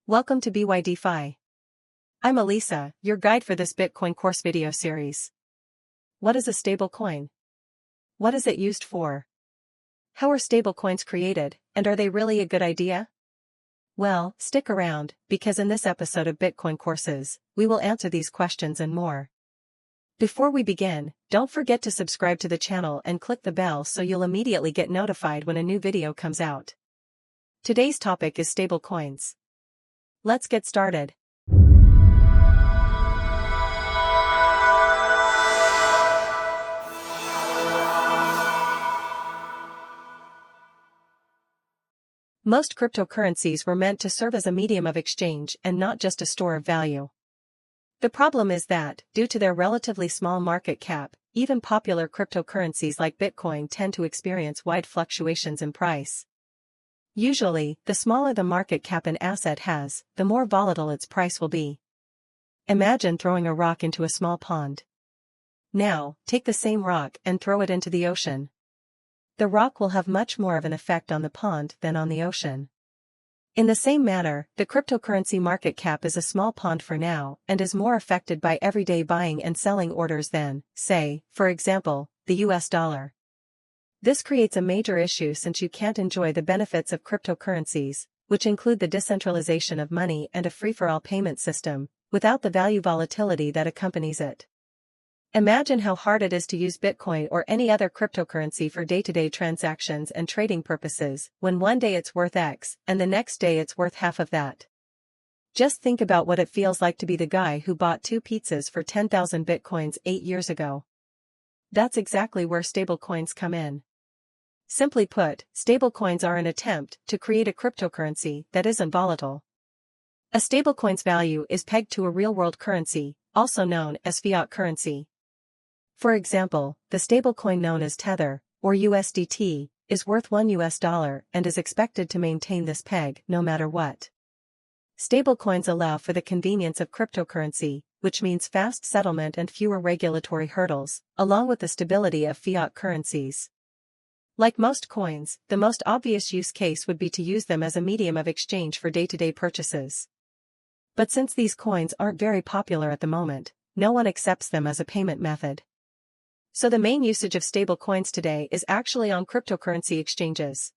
Welcome to BYDFi. I'm Elisa, your guide for this Bitcoin course video series. What is a stablecoin? What is it used for? How are stablecoins created, and are they really a good idea? Well, stick around, because in this episode of Bitcoin Courses, we will answer these questions and more. Before we begin, don't forget to subscribe to the channel and click the bell so you'll immediately get notified when a new video comes out. Today's topic is stablecoins. Let's get started. Most cryptocurrencies were meant to serve as a medium of exchange and not just a store of value. The problem is that, due to their relatively small market cap, even popular cryptocurrencies like Bitcoin tend to experience wide fluctuations in price. Usually, the smaller the market cap an asset has, the more volatile its price will be. Imagine throwing a rock into a small pond. Now, take the same rock and throw it into the ocean. The rock will have much more of an effect on the pond than on the ocean. In the same manner, the cryptocurrency market cap is a small pond for now and is more affected by everyday buying and selling orders than, say, for example, the US dollar. This creates a major issue since you can't enjoy the benefits of cryptocurrencies, which include the decentralization of money and a free-for-all payment system, without the value volatility that accompanies it. Imagine how hard it is to use Bitcoin or any other cryptocurrency for day-to-day transactions and trading purposes, when one day it's worth X and the next day it's worth half of that. Just think about what it feels like to be the guy who bought 2 pizzas for 10,000 Bitcoins 8 years ago. That's exactly where stablecoins come in. Simply put, stablecoins are an attempt to create a cryptocurrency that isn't volatile. A stablecoin's value is pegged to a real-world currency, also known as fiat currency. For example, the stablecoin known as Tether, or USDT, is worth $1 and is expected to maintain this peg no matter what. Stablecoins allow for the convenience of cryptocurrency, which means fast settlement and fewer regulatory hurdles, along with the stability of fiat currencies. Like most coins, the most obvious use case would be to use them as a medium of exchange for day-to-day purchases. But since these coins aren't very popular at the moment, no one accepts them as a payment method. So the main usage of stablecoins today is actually on cryptocurrency exchanges.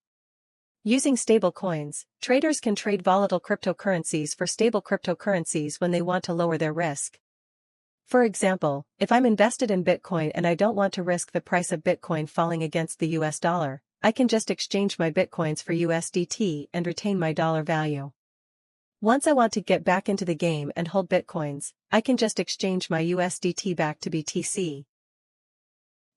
Using stablecoins, traders can trade volatile cryptocurrencies for stable cryptocurrencies when they want to lower their risk. For example, if I'm invested in Bitcoin and I don't want to risk the price of Bitcoin falling against the US dollar, I can just exchange my Bitcoins for USDT and retain my dollar value. Once I want to get back into the game and hold Bitcoins, I can just exchange my USDT back to BTC.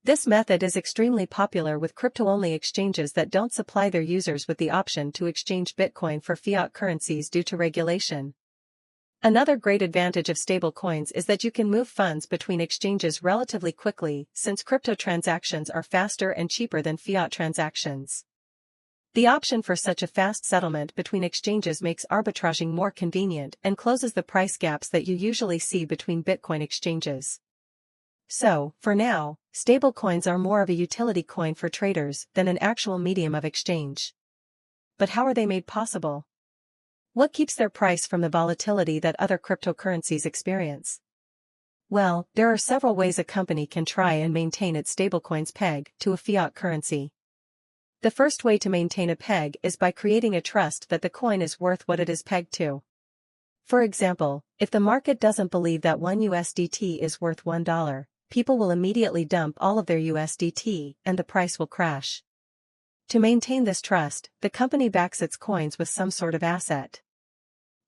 This method is extremely popular with crypto-only exchanges that don't supply their users with the option to exchange Bitcoin for fiat currencies due to regulation. Another great advantage of stablecoins is that you can move funds between exchanges relatively quickly, since crypto transactions are faster and cheaper than fiat transactions. The option for such a fast settlement between exchanges makes arbitraging more convenient and closes the price gaps that you usually see between Bitcoin exchanges. So, for now, stablecoins are more of a utility coin for traders than an actual medium of exchange. But how are they made possible? What keeps their price from the volatility that other cryptocurrencies experience? Well, there are several ways a company can try and maintain its stablecoin's peg to a fiat currency. The first way to maintain a peg is by creating a trust that the coin is worth what it is pegged to. For example, if the market doesn't believe that 1 USDT is worth $1, people will immediately dump all of their USDT and the price will crash. To maintain this trust, the company backs its coins with some sort of asset.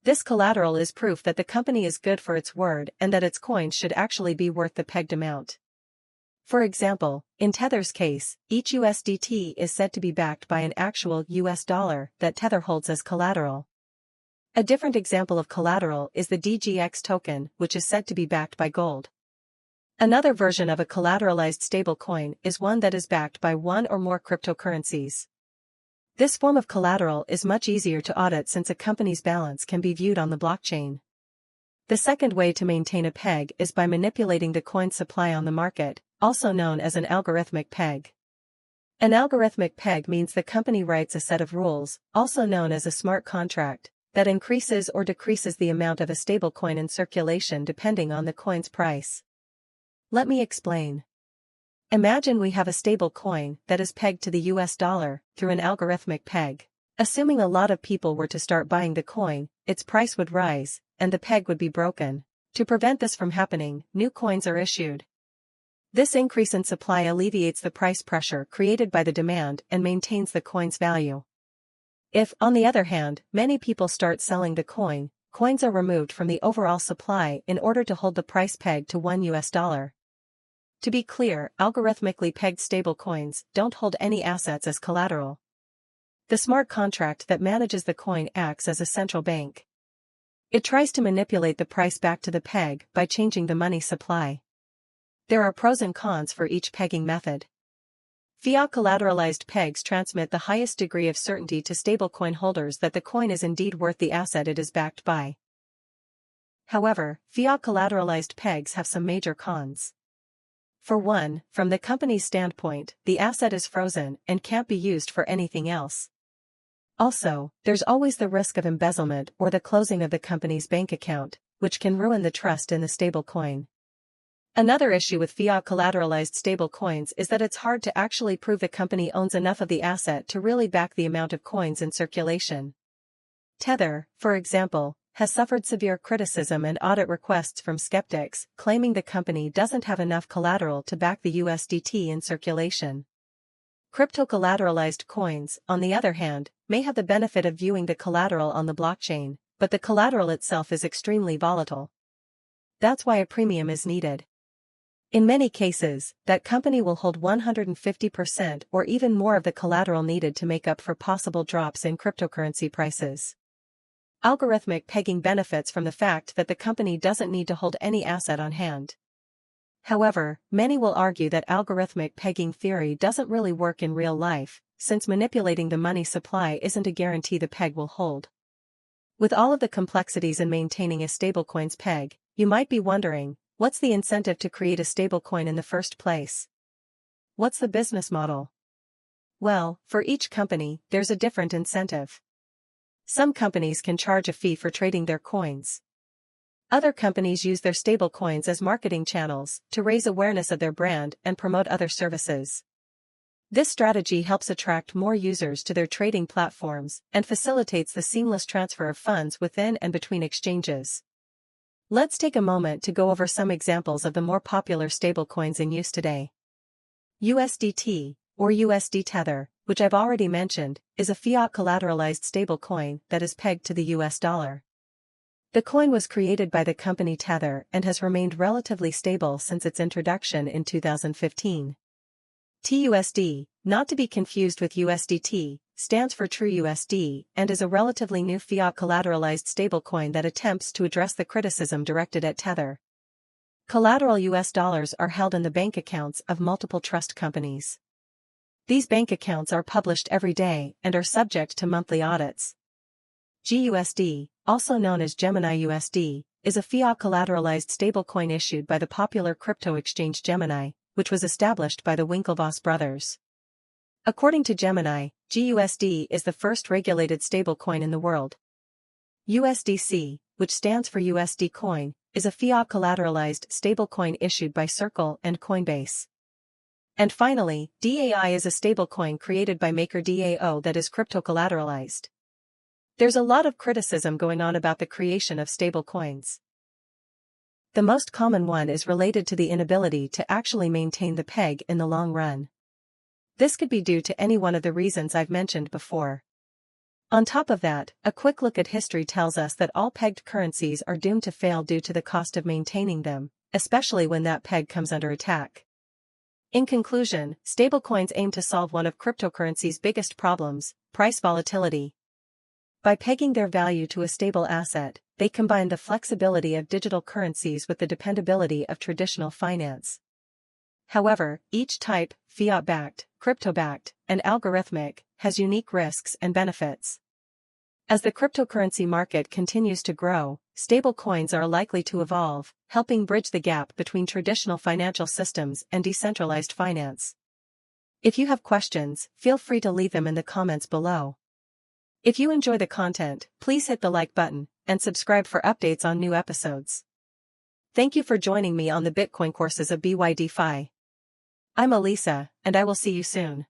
This collateral is proof that the company is good for its word and that its coins should actually be worth the pegged amount. For example, in Tether's case, each USDT is said to be backed by an actual US dollar that Tether holds as collateral. A different example of collateral is the DGX token, which is said to be backed by gold. Another version of a collateralized stablecoin is one that is backed by one or more cryptocurrencies. This form of collateral is much easier to audit since a company's balance can be viewed on the blockchain. The second way to maintain a peg is by manipulating the coin supply on the market, also known as an algorithmic peg. An algorithmic peg means the company writes a set of rules, also known as a smart contract, that increases or decreases the amount of a stablecoin in circulation depending on the coin's price. Let me explain. Imagine we have a stablecoin that is pegged to the US dollar through an algorithmic peg. Assuming a lot of people were to start buying the coin, its price would rise, and the peg would be broken. To prevent this from happening, new coins are issued. This increase in supply alleviates the price pressure created by the demand and maintains the coin's value. If, on the other hand, many people start selling the coin, coins are removed from the overall supply in order to hold the price peg to $1. To be clear, algorithmically pegged stablecoins don't hold any assets as collateral. The smart contract that manages the coin acts as a central bank. It tries to manipulate the price back to the peg by changing the money supply. There are pros and cons for each pegging method. Fiat-collateralized pegs transmit the highest degree of certainty to stablecoin holders that the coin is indeed worth the asset it is backed by. However, fiat-collateralized pegs have some major cons. For one, from the company's standpoint, the asset is frozen and can't be used for anything else. Also, there's always the risk of embezzlement or the closing of the company's bank account, which can ruin the trust in the stablecoin. Another issue with fiat-collateralized stablecoins is that it's hard to actually prove the company owns enough of the asset to really back the amount of coins in circulation. Tether, for example, has suffered severe criticism and audit requests from skeptics, claiming the company doesn't have enough collateral to back the USDT in circulation. Crypto-collateralized coins, on the other hand, may have the benefit of viewing the collateral on the blockchain, but the collateral itself is extremely volatile. That's why a premium is needed. In many cases, that company will hold 150% or even more of the collateral needed to make up for possible drops in cryptocurrency prices. Algorithmic pegging benefits from the fact that the company doesn't need to hold any asset on hand. However, many will argue that algorithmic pegging theory doesn't really work in real life, since manipulating the money supply isn't a guarantee the peg will hold. With all of the complexities in maintaining a stablecoin's peg, you might be wondering, what's the incentive to create a stablecoin in the first place? What's the business model? Well, for each company, there's a different incentive. Some companies can charge a fee for trading their coins. Other companies use their stablecoins as marketing channels to raise awareness of their brand and promote other services. This strategy helps attract more users to their trading platforms and facilitates the seamless transfer of funds within and between exchanges. Let's take a moment to go over some examples of the more popular stablecoins in use today. USDT, or USD Tether, which I've already mentioned, is a fiat-collateralized stablecoin that is pegged to the US dollar. The coin was created by the company Tether and has remained relatively stable since its introduction in 2015. TUSD, not to be confused with USDT, stands for TrueUSD and is a relatively new fiat-collateralized stablecoin that attempts to address the criticism directed at Tether. Collateral US dollars are held in the bank accounts of multiple trust companies. These bank accounts are published every day and are subject to monthly audits. GUSD, also known as Gemini USD, is a fiat-collateralized stablecoin issued by the popular crypto exchange Gemini, which was established by the Winklevoss brothers. According to Gemini, GUSD is the first regulated stablecoin in the world. USDC, which stands for USD Coin, is a fiat-collateralized stablecoin issued by Circle and Coinbase. And finally, DAI is a stablecoin created by MakerDAO that is crypto-collateralized. There's a lot of criticism going on about the creation of stablecoins. The most common one is related to the inability to actually maintain the peg in the long run. This could be due to any one of the reasons I've mentioned before. On top of that, a quick look at history tells us that all pegged currencies are doomed to fail due to the cost of maintaining them, especially when that peg comes under attack. In conclusion, stablecoins aim to solve one of cryptocurrency's biggest problems, price volatility. By pegging their value to a stable asset, they combine the flexibility of digital currencies with the dependability of traditional finance. However, each type, fiat-backed, crypto-backed, and algorithmic, has unique risks and benefits. As the cryptocurrency market continues to grow, stablecoins are likely to evolve, helping bridge the gap between traditional financial systems and decentralized finance. If you have questions, feel free to leave them in the comments below. If you enjoy the content, please hit the like button and subscribe for updates on new episodes. Thank you for joining me on the Bitcoin courses of BYDFi. I'm Elisa, and I will see you soon.